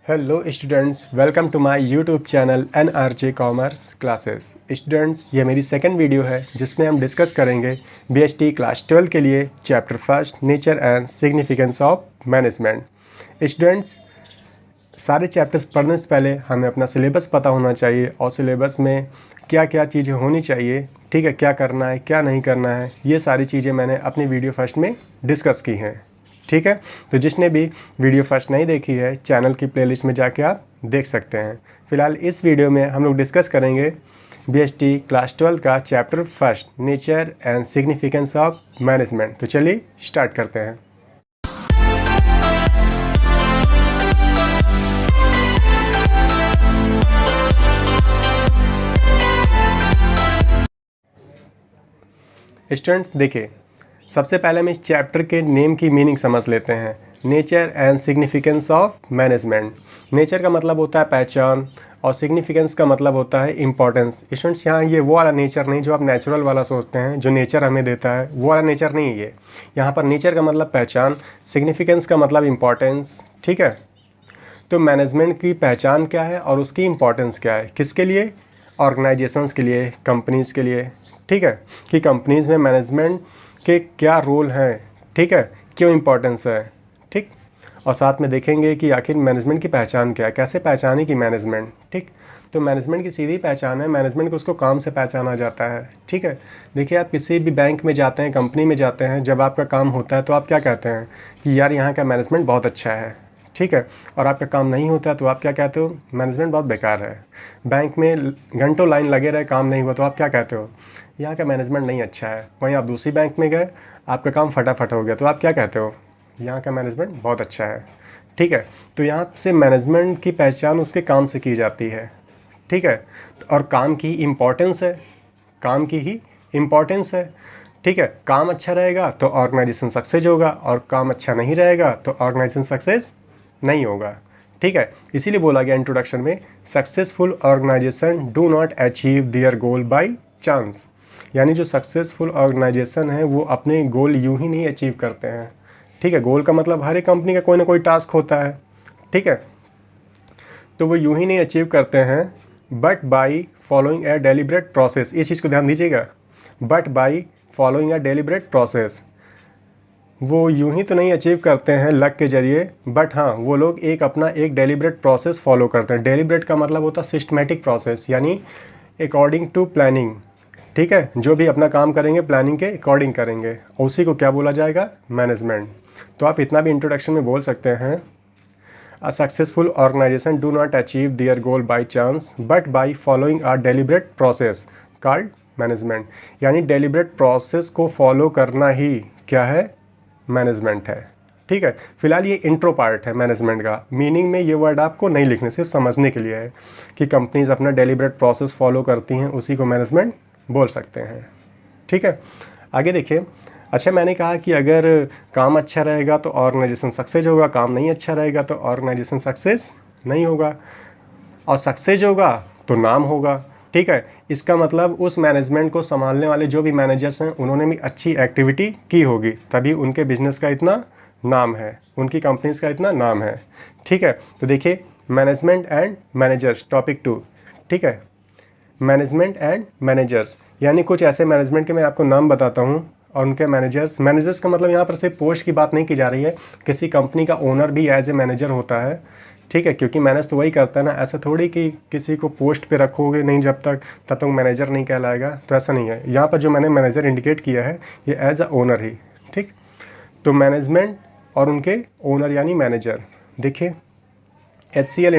Hello students, welcome to my YouTube channel NRJ commerce classes. Students, ये मेरी second video है जिसमें हम डिस्कस करेंगे BST क्लास 12 के लिए chapter first nature and significance of management. Students, सारे चैप्टर्स पढ़ने से पहले हमें अपना सिलेबस पता होना चाहिए और सिलेबस में क्या क्या चीज़ें होनी चाहिए, ठीक है, क्या करना है क्या नहीं करना है, ये सारी चीज़ें मैंने अपनी वीडियो फर्स्ट में डिस्कस की हैं। ठीक है, तो जिसने भी वीडियो फर्स्ट नहीं देखी है चैनल की प्लेलिस्ट में जाके आप देख सकते हैं। फ़िलहाल इस वीडियो में हम लोग डिस्कस करेंगे BST क्लास 12 का chapter first nature and significance of management. तो चलिए स्टार्ट करते हैं। स्टूडेंट्स देखिए, सबसे पहले हम इस चैप्टर के नेम की मीनिंग समझ लेते हैं। Nature and significance of management. Nature का मतलब होता है पहचान और सिग्निफिकेंस का मतलब होता है इंपॉर्टेंस। स्टूडेंट्स, यहाँ ये वो वाला नेचर नहीं जो आप नेचुरल वाला सोचते हैं, जो नेचर हमें देता है वो वाला नेचर नहीं है ये। यहाँ पर नेचर का मतलब पहचान, सिग्निफिकेंस का मतलब इंपॉर्टेंस। ठीक है, तो मैनेजमेंट की पहचान क्या है और उसकी इंपॉर्टेंस क्या है, किसके लिए? ऑर्गेनाइजेशंस के लिए, कंपनीज़ के लिए। ठीक है, कि कंपनीज़ में मैनेजमेंट के क्या रोल हैं, ठीक है, क्यों इम्पोर्टेंस है। ठीक, और साथ में देखेंगे कि आखिर मैनेजमेंट की पहचान क्या है, कैसे पहचाने की मैनेजमेंट। ठीक, तो मैनेजमेंट की सीधी पहचान है, मैनेजमेंट को उसको काम से पहचाना जाता है। ठीक है, देखिए आप किसी भी बैंक में जाते हैं, कंपनी में जाते हैं, जब आपका काम होता है तो आप क्या कहते हैं कि यार यहाँ का मैनेजमेंट बहुत अच्छा है। ठीक है, और आपका काम नहीं होता है तो आप क्या कहते हो? मैनेजमेंट बहुत बेकार है। बैंक में घंटों लाइन लगे रहे, काम नहीं हुआ तो आप क्या कहते हो? यहाँ का मैनेजमेंट नहीं अच्छा है। वहीं आप दूसरी बैंक में गए, आपका काम फटाफट हो गया तो आप क्या कहते हो? यहाँ का मैनेजमेंट बहुत अच्छा है। ठीक है, तो यहाँ से मैनेजमेंट की पहचान उसके काम से की जाती है। ठीक है, और काम की इम्पोर्टेंस है, काम की ही इम्पोर्टेंस है। ठीक है, काम अच्छा रहेगा तो ऑर्गेनाइजेशन सक्सेस होगा और काम अच्छा नहीं रहेगा तो ऑर्गेनाइजेशन सक्सेस नहीं होगा। ठीक है, इसीलिए बोला गया इंट्रोडक्शन में, successful organisation do not achieve their goal by chance. यानी जो सक्सेसफुल ऑर्गेनाइजेशन है वो अपने गोल यूं ही नहीं अचीव करते हैं। ठीक है, गोल का मतलब हर एक कंपनी का कोई ना कोई टास्क होता है। ठीक है, तो वो यूं ही नहीं अचीव करते हैं, but by following A deliberate process. इस चीज़ को ध्यान दीजिएगा, but by following A deliberate process. वो यूं ही तो नहीं अचीव करते हैं लक के जरिए, बट हाँ वो लोग अपना एक डेलिब्रेट प्रोसेस फॉलो करते हैं। डेलिब्रेट का मतलब होता है सिस्टमेटिक प्रोसेस, यानी अकॉर्डिंग टू प्लानिंग। ठीक है, जो भी अपना काम करेंगे प्लानिंग के अकॉर्डिंग करेंगे, उसी को क्या बोला जाएगा? मैनेजमेंट। तो आप इतना भी इंट्रोडक्शन में बोल सकते हैं, a successful organisation do not achieve their goal by chance but by following a deliberate process called management. यानी डेलिब्रेट प्रोसेस को फॉलो करना ही क्या है? मैनेजमेंट है। ठीक है, फिलहाल ये इंट्रो पार्ट है मैनेजमेंट का। मीनिंग में ये वर्ड आपको नहीं लिखने, सिर्फ समझने के लिए है कि कंपनीज अपना डेलिब्रेट प्रोसेस फॉलो करती हैं, उसी को मैनेजमेंट बोल सकते हैं। ठीक है, आगे देखिए। अच्छा, मैंने कहा कि अगर काम अच्छा रहेगा तो ऑर्गेनाइजेशन सक्सेस होगा, काम नहीं अच्छा रहेगा तो ऑर्गेनाइजेशन सक्सेस नहीं होगा, और सक्सेस होगा तो नाम होगा। ठीक है, इसका मतलब उस मैनेजमेंट को संभालने वाले जो भी मैनेजर्स हैं उन्होंने भी अच्छी एक्टिविटी की होगी, तभी उनके बिजनेस का इतना नाम है, उनकी कंपनीज का इतना नाम है। ठीक है, तो देखिए मैनेजमेंट एंड मैनेजर्स टॉपिक 2। ठीक है, मैनेजमेंट एंड मैनेजर्स, यानी कुछ ऐसे मैनेजमेंट के मैं आपको नाम बताता हूँ और उनके मैनेजर्स का मतलब यहाँ पर सिर्फ पोस्ट की बात नहीं की जा रही है, किसी कंपनी का ओनर भी एज ए मैनेजर होता है। ठीक है, क्योंकि मैनेज तो वही करता है ना, ऐसा थोड़ी कि किसी को पोस्ट पे रखोगे नहीं जब तक, तब तक मैनेजर नहीं कहलाएगा, तो ऐसा नहीं है। यहाँ पर जो मैंने मैनेजर इंडिकेट किया है ये एज अ ओनर ही। ठीक, तो मैनेजमेंट और उनके ओनर यानी मैनेजर। देखिए HCL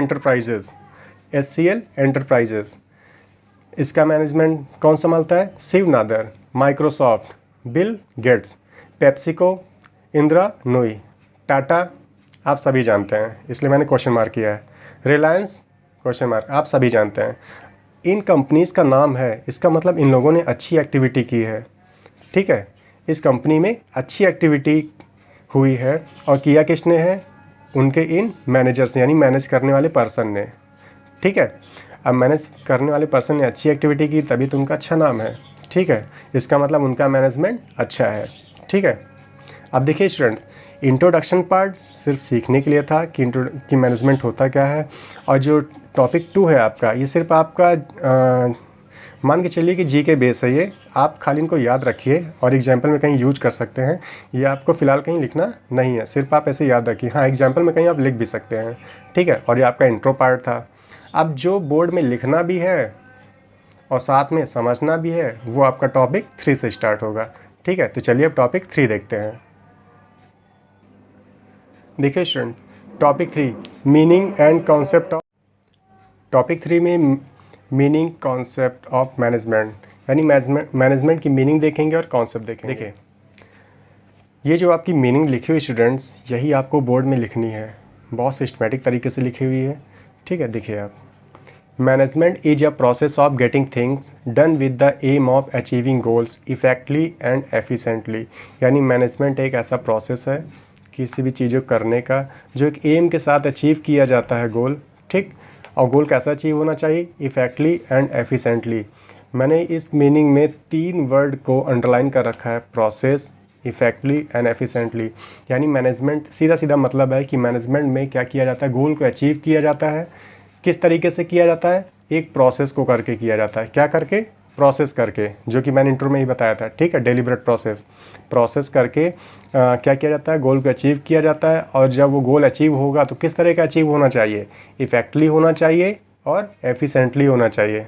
एंटरप्राइजेज, इसका मैनेजमेंट कौन संभालता है? Shiv Nadar. Microsoft, Bill Gates. PepsiCo, Indira Nooyi. Tata, आप सभी जानते हैं, इसलिए मैंने क्वेश्चन मार्क किया है। रिलायंस, क्वेश्चन मार्क, आप सभी जानते हैं। इन कंपनीज़ का नाम है, इसका मतलब इन लोगों ने अच्छी एक्टिविटी की है। ठीक है, इस कंपनी में अच्छी एक्टिविटी हुई है और किया किसने है? उनके इन मैनेजर्स यानी मैनेज करने वाले पर्सन ने। ठीक है, अब मैनेज करने वाले पर्सन ने अच्छी एक्टिविटी की तभी तो उनका अच्छा नाम है। ठीक है, इसका मतलब उनका मैनेजमेंट अच्छा है। ठीक है, अब देखिए स्टूडेंट, इंट्रोडक्शन पार्ट सिर्फ सीखने के लिए था कि मैनेजमेंट होता क्या है, और जो टॉपिक 2 है आपका, ये सिर्फ आपका मान के चलिए कि जी के बेस है ये, आप खाली इनको याद रखिए और एग्जाम्पल में कहीं यूज कर सकते हैं। ये आपको फ़िलहाल कहीं लिखना नहीं है, सिर्फ आप ऐसे याद रखिए। हाँ, एग्जाम्पल में कहीं आप लिख भी सकते हैं, ठीक है। और ये आपका इंट्रो पार्ट था। अब जो बोर्ड में लिखना भी है और साथ में समझना भी है, वो आपका टॉपिक 3 से स्टार्ट होगा, ठीक है। तो चलिए अब टॉपिक 3 देखते हैं। देखिए student, topic 3 meaning and concept of, topic 3 में मीनिंग कॉन्सेप्ट ऑफ मैनेजमेंट, यानी मैनेजमेंट की मीनिंग देखेंगे और कॉन्सेप्ट देखेंगे। देखिए, ये जो आपकी मीनिंग लिखी हुई स्टूडेंट्स, यही आपको बोर्ड में लिखनी है, बहुत सिस्टमेटिक तरीके से लिखी हुई है, ठीक है। देखिए आप, management is a process of getting things done with the aim of achieving goals effectively and efficiently, यानी मैनेजमेंट एक ऐसा प्रोसेस है किसी भी चीज़ों करने का जो एक एम के साथ अचीव किया जाता है गोल, ठीक। और गोल कैसा अचीव होना चाहिए? इफेक्टली एंड एफिशिएंटली। मैंने इस मीनिंग में 3 वर्ड को अंडरलाइन कर रखा है, प्रोसेस, इफेक्टली एंड एफिशिएंटली। यानी मैनेजमेंट सीधा सीधा मतलब है कि मैनेजमेंट में क्या किया जाता है, गोल को अचीव किया जाता है। किस तरीके से किया जाता है? एक प्रोसेस को करके किया जाता है। क्या करके? प्रोसेस करके, जो कि मैंने इंट्रो में ही बताया था, ठीक है। डेलिब्रेट प्रोसेस करके क्या किया जाता है? गोल को अचीव किया जाता है। और जब वो गोल अचीव होगा तो किस तरह का अचीव होना चाहिए? इफेक्टली होना चाहिए और एफिशिएंटली होना चाहिए,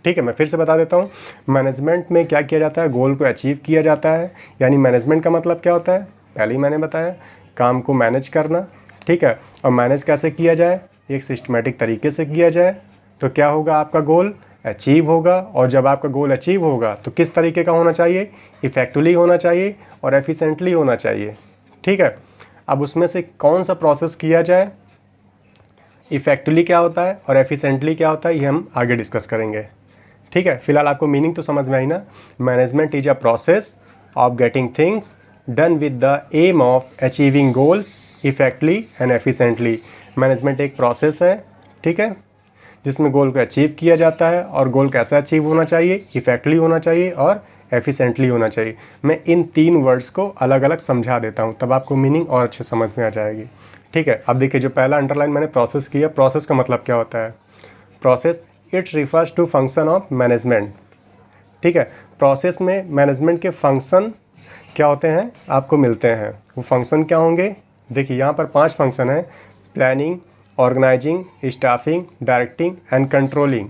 ठीक है। मैं फिर से बता देता हूँ, मैनेजमेंट में क्या किया जाता है? गोल को अचीव किया जाता है। यानी मैनेजमेंट का मतलब क्या होता है? पहले ही मैंने बताया, काम को मैनेज करना, ठीक है। और मैनेज कैसे किया जाए? एक सिस्टमेटिक तरीके से किया जाए तो क्या होगा? आपका गोल अचीव होगा। और जब आपका गोल अचीव होगा तो किस तरीके का होना चाहिए? इफेक्टिवली होना चाहिए और एफिशिएंटली होना चाहिए, ठीक है। अब उसमें से कौन सा प्रोसेस किया जाए, इफेक्टिवली क्या होता है और एफिशिएंटली क्या होता है, ये हम आगे डिस्कस करेंगे, ठीक है। फिलहाल आपको मीनिंग तो समझ में आई ना। Management is a process of getting things done with the aim of achieving goals effectively and efficiently. Management एक प्रोसेस है, ठीक है, जिसमें गोल को अचीव किया जाता है। और गोल कैसा अचीव होना चाहिए? इफेक्टली होना चाहिए और एफिशिएंटली होना चाहिए। मैं इन 3 वर्ड्स को अलग अलग समझा देता हूँ, तब आपको मीनिंग और अच्छे समझ में आ जाएगी, ठीक है। अब देखिए, जो पहला अंडरलाइन मैंने प्रोसेस किया, प्रोसेस का मतलब क्या होता है? Process, it refers to function of management, ठीक है। प्रोसेस में मैनेजमेंट के फंक्शन क्या होते हैं आपको मिलते हैं। वो फंक्शन क्या होंगे? देखिए, यहाँ पर 5 फंक्शन हैं: planning, organising, staffing, directing and controlling.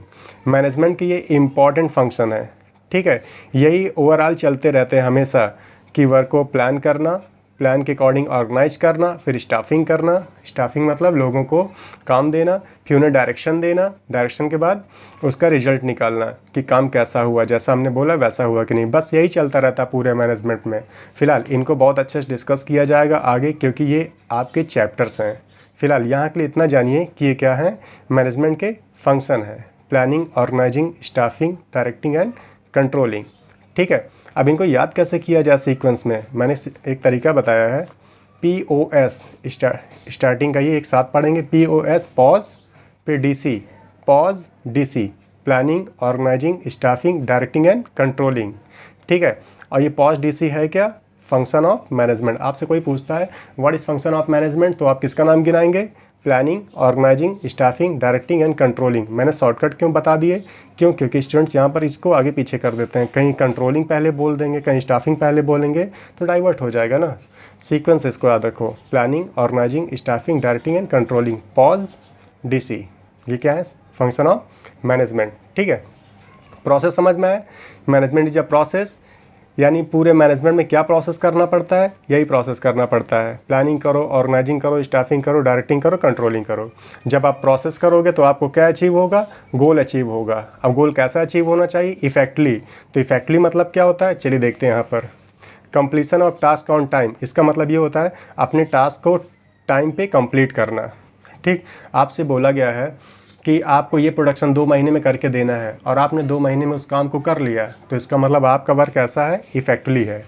Management की ये इम्पॉर्टेंट फंक्शन है, ठीक है। यही ओवरऑल चलते रहते हैं हमेशा, कि वर्क को प्लान करना, प्लान के अकॉर्डिंग ऑर्गेनाइज करना, फिर स्टाफिंग करना, स्टाफिंग मतलब लोगों को काम देना, फिर उन्हें डायरेक्शन देना, डायरेक्शन के बाद उसका रिजल्ट निकालना कि काम कैसा हुआ, जैसा हमने बोला वैसा हुआ कि नहीं। बस यही चलता रहता है पूरे मैनेजमेंट में। फ़िलहाल इनको बहुत अच्छे से डिस्कस किया जाएगा आगे, क्योंकि ये आपके चैप्टर्स हैं। फ़िलहाल यहाँ के लिए इतना जानिए कि ये क्या है, मैनेजमेंट के फंक्शन है: planning, organising, staffing, directing and controlling, ठीक है। अब इनको याद कैसे किया जाए सीक्वेंस में, मैंने एक तरीका बताया है, POS स्टार्टिंग का, ये एक साथ पढ़ेंगे। POS पॉज, फिर DC POS, DC planning, organising, staffing, directing and controlling, ठीक है। और ये पॉज DC है क्या? Function of management. आपसे कोई पूछता है what is function of management, तो आप किसका नाम गिनाएंगे? Planning, organising, staffing, directing and controlling. मैंने शॉर्टकट क्यों बता दिए? क्योंकि स्टूडेंट्स यहाँ पर इसको आगे पीछे कर देते हैं, कहीं कंट्रोलिंग पहले बोल देंगे, कहीं स्टाफिंग पहले बोलेंगे, तो डाइवर्ट हो जाएगा ना। सीक्वेंस इसको याद रखो: planning, organising, staffing, directing and controlling, POS, DC। ये क्या है? फंक्शन ऑफ मैनेजमेंट, ठीक है। प्रोसेस समझ में आया? मैनेजमेंट इज अ प्रोसेस, यानी पूरे मैनेजमेंट में क्या प्रोसेस करना पड़ता है? यही प्रोसेस करना पड़ता है। प्लानिंग करो, ऑर्गेनाइजिंग करो, स्टाफिंग करो, डायरेक्टिंग करो, कंट्रोलिंग करो। जब आप प्रोसेस करोगे तो आपको क्या अचीव होगा? गोल अचीव होगा। अब गोल कैसा अचीव होना चाहिए? इफेक्टली। तो इफेक्टली मतलब क्या होता है? चलिए देखते हैं यहाँ पर। Completion of task on time, इसका मतलब ये होता है अपने टास्क को टाइम पे कंप्लीट करना, ठीक। आपसे बोला गया है कि आपको ये प्रोडक्शन 2 महीने में करके देना है और आपने 2 महीने में उस काम को कर लिया, तो इसका मतलब आपका वर्क कैसा है? इफेक्टली है।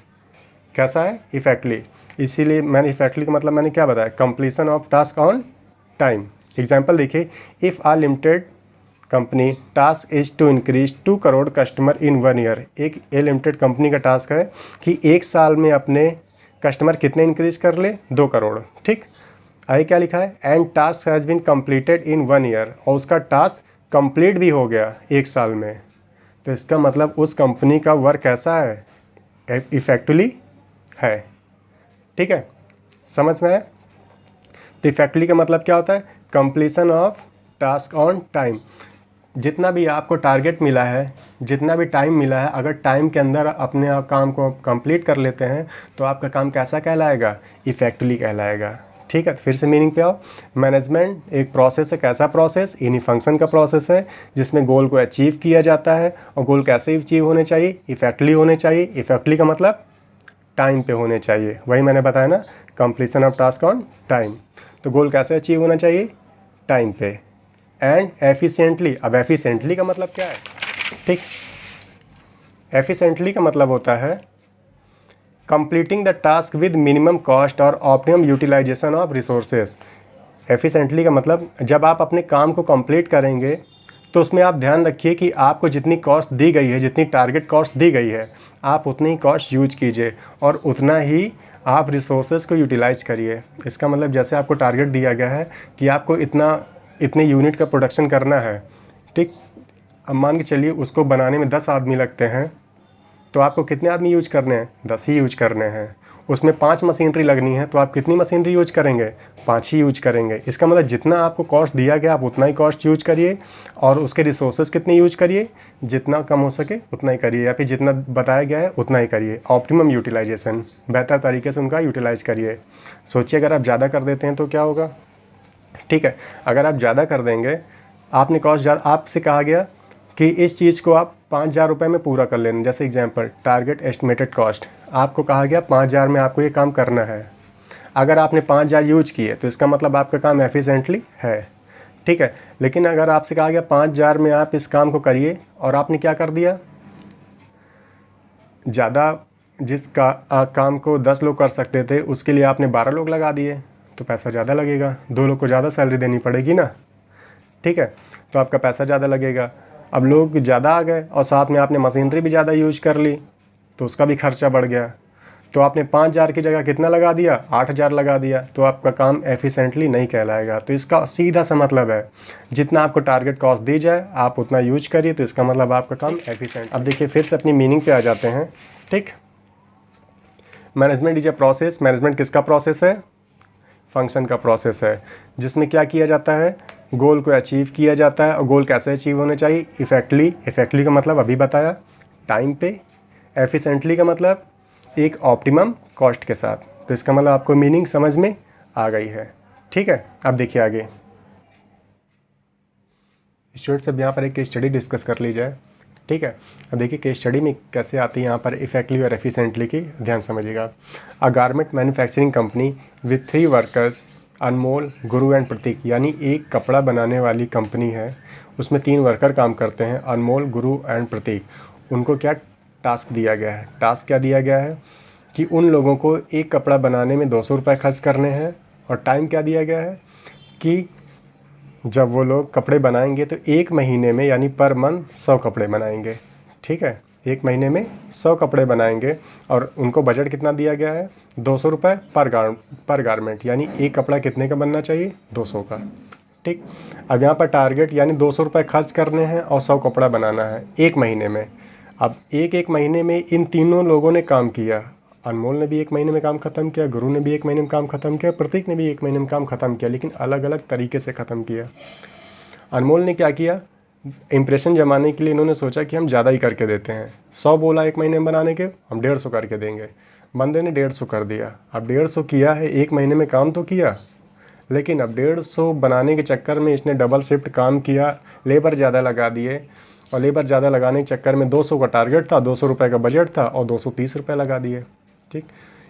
कैसा है? इफेक्टली। इसीलिए मैंने इफेक्टली का मतलब मैंने क्या बताया? Completion of task on time. Example देखिए, if a limited company task is to increase 2 crore customer in 1 year. एक ए लिमिटेड कंपनी का टास्क है कि 1 साल में अपने कस्टमर कितने इंक्रीज कर ले, 2 करोड़। ठीक, आगे क्या लिखा है, and task has been completed in 1 year, और उसका टास्क कंप्लीट भी हो गया 1 साल में। तो इसका मतलब उस कंपनी का वर्क कैसा है, इफेक्टिवली है। ठीक है, समझ में आया। तो इफेक्टिवली का मतलब क्या होता है, completion of task on time. जितना भी आपको टारगेट मिला है, जितना भी टाइम मिला है, अगर टाइम के अंदर अपने आप काम को कंप्लीट कर लेते हैं तो आपका काम कैसा कहलाएगा, इफेक्टिवली कहलाएगा। ठीक है, तो फिर से मीनिंग पे आओ। मैनेजमेंट एक प्रोसेस है, कैसा प्रोसेस, इन्हीं फंक्शन का प्रोसेस है जिसमें गोल को अचीव किया जाता है। और गोल कैसे अचीव होने चाहिए, इफेक्टिवली होने चाहिए। इफेक्टिवली का मतलब टाइम पे होने चाहिए, वही मैंने बताया ना, completion of task on time. तो गोल कैसे अचीव होना चाहिए, टाइम पे, एंड एफिशिएंटली। अब एफिशिएंटली का मतलब क्या है, ठीक, एफिशिएंटली का मतलब होता है completing the task with minimum cost और optimum utilisation of resources. Efficiently का मतलब जब आप अपने काम को कंप्लीट करेंगे तो उसमें आप ध्यान रखिए कि आपको जितनी कॉस्ट दी गई है, जितनी टारगेट कॉस्ट दी गई है, आप उतनी ही कॉस्ट यूज कीजिए और उतना ही आप रिसोर्सेज को यूटिलाइज करिए। इसका मतलब जैसे आपको टारगेट दिया गया है कि आपको इतने यूनिट का प्रोडक्शन करना है, ठीक, अब मान के चलिए उसको बनाने में 10 आदमी लगते हैं, तो आपको कितने आदमी यूज करने हैं, 10 ही यूज करने हैं। उसमें 5 मशीनरी लगनी है तो आप कितनी मशीनरी यूज करेंगे, 5 ही यूज करेंगे। इसका मतलब जितना आपको कॉस्ट दिया गया आप उतना ही कॉस्ट यूज करिए और उसके रिसोर्सेज कितने यूज करिए, जितना कम हो सके उतना ही करिए, या फिर जितना बताया गया है उतना ही करिए। ऑप्टिमम यूटिलाइजेशन, बेहतर तरीके से उनका यूटिलाइज करिए। सोचिए अगर आप ज़्यादा कर देते हैं तो क्या होगा। ठीक है, अगर आप ज़्यादा कर देंगे, आपने कॉस्ट ज़्यादा, आपसे कहा गया कि इस चीज़ को आप 5,000 रुपये में पूरा कर लेना। जैसे एग्जांपल, टारगेट एस्टिमेटेड कॉस्ट, आपको कहा गया 5,000 में आपको ये काम करना है। अगर आपने 5,000 यूज किए तो इसका मतलब आपका काम एफिशिएंटली है। ठीक है, लेकिन अगर आपसे कहा गया 5,000 में आप इस काम को करिए और आपने क्या कर दिया, ज़्यादा काम को 10 लोग कर सकते थे उसके लिए आपने 12 लोग लगा दिए, तो पैसा ज़्यादा लगेगा, 2 लोग को ज़्यादा सैलरी देनी पड़ेगी ना। ठीक है, तो आपका पैसा ज़्यादा लगेगा। अब लोग ज़्यादा आ गए और साथ में आपने मशीनरी भी ज़्यादा यूज कर ली तो उसका भी खर्चा बढ़ गया, तो आपने 5,000 की जगह कितना लगा दिया, 8,000 लगा दिया, तो आपका काम एफिशिएंटली नहीं कहलाएगा। तो इसका सीधा सा मतलब है जितना आपको टारगेट कॉस्ट दी जाए आप उतना यूज करिए, तो इसका मतलब आपका काम एफिशिएंट। अब देखिए फिर से अपनी मीनिंग पे आ जाते हैं। ठीक, management is a process. Management किसका प्रोसेस है, फंक्शन का प्रोसेस है, जिसमें क्या किया जाता है, गोल को अचीव किया जाता है। और गोल कैसे अचीव होने चाहिए, इफेक्टली। इफेक्टली का मतलब अभी बताया, टाइम पे। एफिशिएंटली का मतलब एक ऑप्टिमम कॉस्ट के साथ। तो इसका मतलब आपको मीनिंग समझ में आ गई है। ठीक है, अब देखिए आगे स्टूडेंट्स, अब यहाँ पर एक केस स्टडी डिस्कस कर ली जाए। ठीक है, अब देखिए केस स्टडी में कैसे आती है यहाँ पर इफेक्टली और एफिशिएंटली की, ध्यान समझिएगा। A garment manufacturing company with 3 workers, Anmol, Guru and प्रतीक, यानी एक कपड़ा बनाने वाली कंपनी है, उसमें 3 वर्कर काम करते हैं, अनमोल, गुरु एंड प्रतीक। उनको क्या टास्क दिया गया है, टास्क क्या दिया गया है कि उन लोगों को एक कपड़ा बनाने में 200 रुपये खर्च करने हैं। और टाइम क्या दिया गया है कि जब वो लोग कपड़े बनाएंगे तो 1 महीने में, यानी पर मंथ 100 कपड़े बनाएंगे। ठीक है, 1 महीने में 100 कपड़े बनाएंगे और उनको बजट कितना दिया गया है, 200 रुपये पर गारमेंट, यानी एक कपड़ा कितने का बनना चाहिए, 200 का। ठीक, अब यहाँ पर टारगेट यानी 200 रुपये खर्च करने हैं और 100 कपड़ा बनाना है 1 महीने में। अब एक महीने में इन तीनों लोगों ने काम किया। अनमोल ने भी 1 महीने में काम ख़त्म किया, गुरु ने भी 1 महीने में काम ख़त्म किया, प्रतीक ने भी 1 महीने में काम ख़त्म किया, लेकिन अलग अलग तरीके से ख़त्म किया। अनमोल ने क्या किया, इम्प्रेशन जमाने के लिए इन्होंने सोचा कि हम ज़्यादा ही करके देते हैं। 100 बोला 1 महीने में बनाने के, हम 150 करके देंगे। बंदे ने 150 कर दिया। अब 150 किया है, 1 महीने में काम तो किया, लेकिन अब 150 बनाने के चक्कर में इसने डबल शिफ्ट काम किया, लेबर ज़्यादा लगा दिए, और लेबर ज़्यादा लगाने के चक्कर में 200 का टारगेट था, 200 रुपये का बजट था और 230 रुपये लगा दिए। ठीक,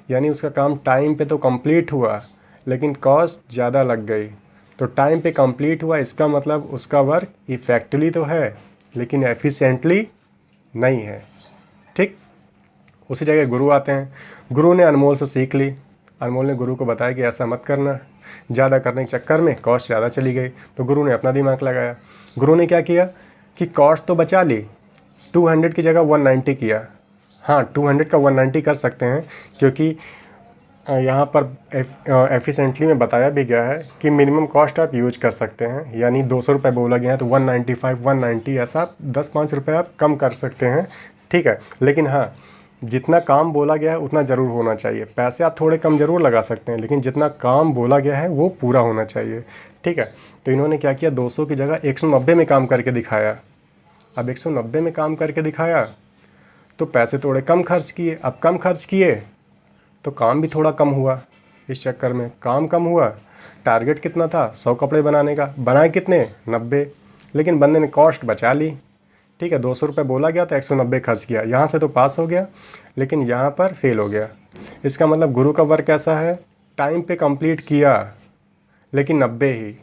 यानी उसका काम टाइम पे तो कंप्लीट हुआ लेकिन कॉस्ट ज़्यादा लग गई। तो टाइम पे कंप्लीट हुआ, इसका मतलब उसका वर्क इफेक्टिवली तो है लेकिन एफिशिएंटली नहीं है। ठीक, उसी जगह गुरु आते हैं। गुरु ने अनमोल से सीख ली। अनमोल ने गुरु को बताया कि ऐसा मत करना, ज़्यादा करने के चक्कर में कॉस्ट ज़्यादा चली गई। तो गुरु ने अपना दिमाग लगाया। गुरु ने क्या किया कि कॉस्ट तो बचा ली, 200 की जगह 190 किया। हाँ, 200 का 190 कर सकते हैं क्योंकि यहाँ पर एफिशिएंटली में बताया भी गया है कि मिनिमम कॉस्ट आप यूज कर सकते हैं, यानी 200 रुपये बोला गया है तो 195 190 ऐसा आप 10-5 रुपये आप कम कर सकते हैं, ठीक है। लेकिन हाँ, जितना काम बोला गया है उतना ज़रूर होना चाहिए। पैसे आप थोड़े कम ज़रूर लगा सकते हैं, लेकिन जितना काम बोला गया है वो पूरा होना चाहिए, ठीक है। तो इन्होंने क्या किया, 200 की जगह 190 में काम करके दिखाया। अब 190 में काम करके दिखाया तो पैसे थोड़े कम खर्च किए। अब कम खर्च किए तो काम भी थोड़ा कम हुआ। इस चक्कर में काम कम हुआ। टारगेट कितना था 100 कपड़े बनाने का, बनाए कितने 90, लेकिन बंदे ने कॉस्ट बचा ली, ठीक है। 200 रुपये बोला गया तो 190 खर्च किया। यहाँ से तो पास हो गया, लेकिन यहाँ पर फेल हो गया। इसका मतलब गुरु का वर्क कैसा है, टाइम पे कंप्लीट किया लेकिन 90 ही।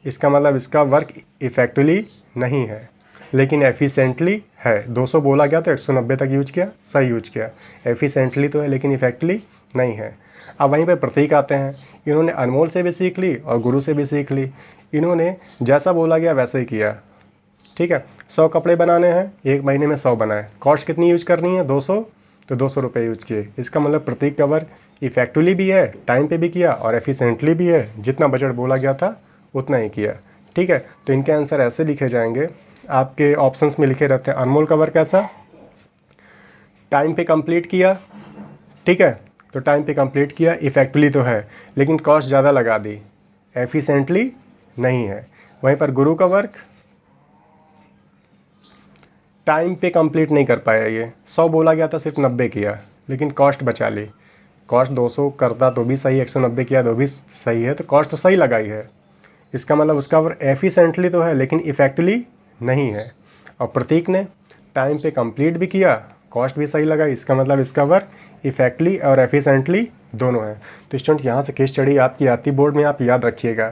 इसका मतलब इसका वर्क इफ़ेक्टिवली नहीं है लेकिन एफिशिएंटली है। 200 बोला गया तो 190 तक यूज किया, सही यूज किया। एफिशिएंटली तो है लेकिन इफ़ेक्टिवली नहीं है। अब वहीं पे प्रतीक आते हैं। इन्होंने अनमोल से भी सीख ली और गुरु से भी सीख ली। इन्होंने जैसा बोला गया वैसे ही किया, ठीक है। 100 कपड़े बनाने हैं, 1 महीने में 100 बनाए। कॉस्ट कितनी यूज करनी है 200, तो 200 रुपये यूज किए। इसका मतलब प्रतीक का वर्क इफ़ेक्टिवली भी है, टाइम पे भी किया और एफिशिएंटली भी है। जितना बजट बोला गया था उतना ही किया, ठीक है। तो इनके आंसर ऐसे लिखे जाएंगे, आपके ऑप्शंस में लिखे रहते हैं। अनमोल का वर्क कैसा, टाइम पे कंप्लीट किया, ठीक है। तो टाइम पे कंप्लीट किया, इफ़ेक्टिवली तो है लेकिन कॉस्ट ज़्यादा लगा दी, एफिशिएंटली नहीं है। वहीं पर गुरु का वर्क टाइम पे कंप्लीट नहीं कर पाया। ये 100 बोला गया था, सिर्फ 90 किया, लेकिन कॉस्ट बचा ली। कॉस्ट 200 करता तो भी सही, 190 किया तो भी सही है, तो कॉस्ट तो सही लगाई है। इसका मतलब उसका वर्क एफिशिएंटली तो है लेकिन इफ़ेक्टिवली नहीं है। और प्रतीक ने टाइम पे कंप्लीट भी किया, कॉस्ट भी सही लगा। इसका मतलब इसका वर्क इफ़ेक्टिवली और एफिशिएंटली दोनों है। तो स्टूडेंट, यहाँ से केस स्टडी आपकी आती बोर्ड में, आप याद रखिएगा,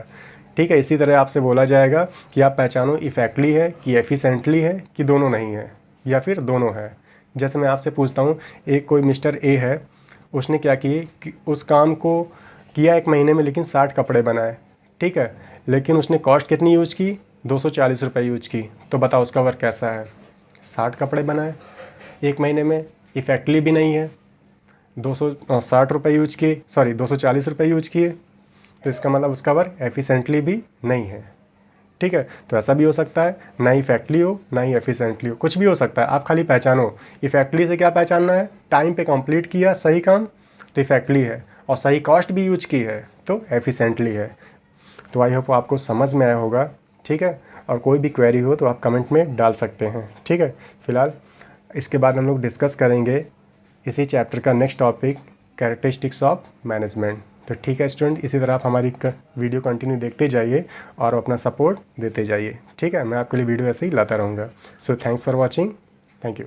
ठीक है। इसी तरह आपसे बोला जाएगा कि आप पहचानो इफ़ेक्टिवली है कि एफिशिएंटली है कि दोनों नहीं है या फिर दोनों है। जैसे मैं आपसे पूछता हूँ, एक कोई मिस्टर ए है, उसने क्या किए कि उस काम को किया 1 महीने में लेकिन 60 कपड़े बनाए, ठीक है। लेकिन उसने कॉस्ट कितनी यूज की, 240 रुपये यूज की। तो बताओ उसका वर्क कैसा है, 60 कपड़े बनाए 1 महीने में, इफ़ेक्टिवली भी नहीं है। 260 रुपये यूज किए, सॉरी 240 रुपये यूज किए, तो इसका मतलब उसका वर्क एफिशिएंटली भी नहीं है, ठीक है। तो ऐसा भी हो सकता है, ना इफ़ेक्टिवली हो ना ही एफिशिएंटली हो, कुछ भी हो सकता है। आप खाली पहचानो। इफ़ेक्टिवली से क्या पहचानना है, टाइम पे कंप्लीट किया सही काम तो इफ़ेक्टिवली है, और सही कॉस्ट भी यूज की है तो एफिशिएंटली है। तो आई होप आपको समझ में आया होगा, ठीक है। और कोई भी क्वेरी हो तो आप कमेंट में डाल सकते हैं, ठीक है। फिलहाल इसके बाद हम लोग डिस्कस करेंगे इसी चैप्टर का next topic, characteristics of management. तो ठीक है स्टूडेंट, इसी तरह आप हमारी वीडियो कंटिन्यू देखते जाइए और अपना सपोर्ट देते जाइए, ठीक है। मैं आपके लिए वीडियो ऐसे ही लाता रहूँगा। So thanks for watching, thank you.